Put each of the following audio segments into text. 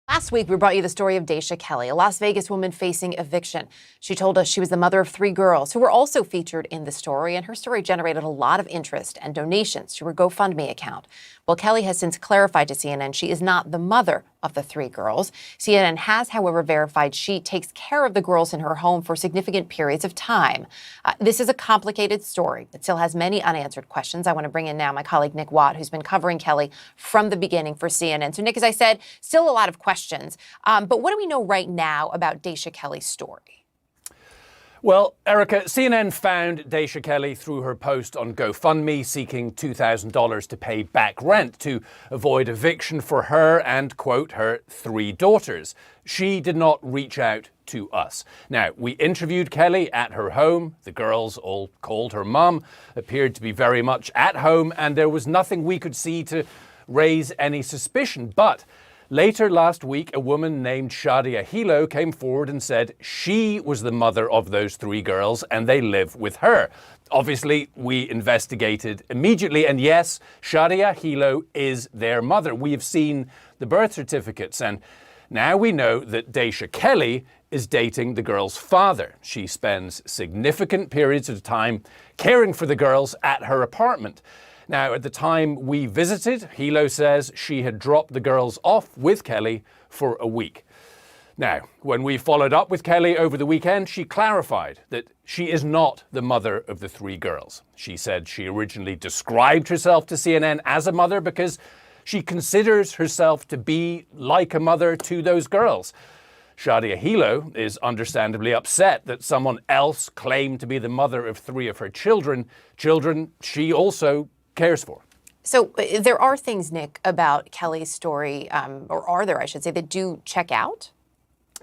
Last week, we brought you the story of Daisha Kelly, a Las Vegas woman facing eviction. She told us she was the mother of 3 girls who were also featured in the story, and her story generated a lot of interest and donations to her Gofundme account. Well, Kelly has since clarified to CNN she is not the mother of the 3 girls. CNN has, however, verified she takes care of the girls in her home for significant periods of time. This is a complicated story. It still has many unanswered questions. I want to bring in now my colleague Nick Watt, who's been covering Kelly from the beginning for CNN. So, Nick, as I said, still a lot of questions. But what do we know right now about Daisha Kelly's story? Well, Erica, CNN found Daisha Kelly through her post on GoFundMe seeking $2,000 to pay back rent to avoid eviction for her and, quote, her 3 daughters. She did not reach out to us. Now, we interviewed Kelly at her home. The girls all called her mum, appeared to be very much at home, and there was nothing we could see to raise any suspicion. But later last week, a woman named Shadia Hilo came forward and said she was the mother of those 3 girls and they live with her. Obviously, we investigated immediately, and yes, Shadia Hilo is their mother. We have seen the birth certificates, and now we know that Daisha Kelly is dating the girls' father. She spends significant periods of time caring for the girls at her apartment. Now, at the time we visited, Hilo says she had dropped the girls off with Kelly for a week. Now, when we followed up with Kelly over the weekend, she clarified that she is not the mother of the 3 girls. She said she originally described herself to CNN as a mother because she considers herself to be like a mother to those girls. Shadia Hilo is understandably upset that someone else claimed to be the mother of 3 of her children she also cares for. So there are things, Nick, about Kelly's story, or are there, I should say, that do check out?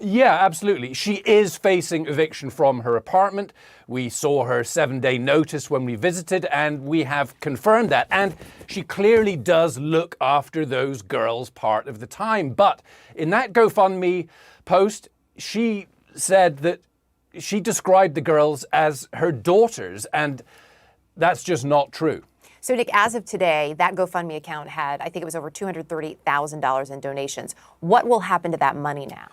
Yeah, absolutely. She is facing eviction from her apartment. We saw her 7-day notice when we visited, and we have confirmed that. And she clearly does look after those girls part of the time. But in that GoFundMe post, she said that she described the girls as her daughters, and that's just not true. So, Nick, as of today, that GoFundMe account had, I think it was over $230,000 in donations. What will happen to that money now?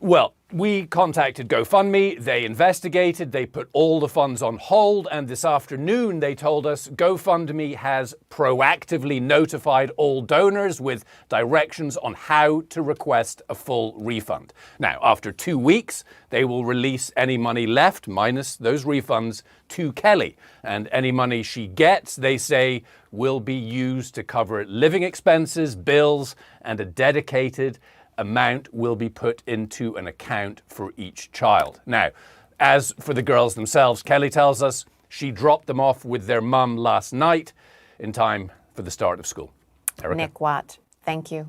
Well, we contacted GoFundMe, they investigated, they put all the funds on hold, and this afternoon they told us GoFundMe has proactively notified all donors with directions on how to request a full refund. Now, after 2 weeks, they will release any money left, minus those refunds, to Kelly. And any money she gets, they say, will be used to cover living expenses, bills, and a dedicated amount will be put into an account for each child. Now, as for the girls themselves, Kelly tells us she dropped them off with their mum last night in time for the start of school. Erica? Nick Watt, thank you.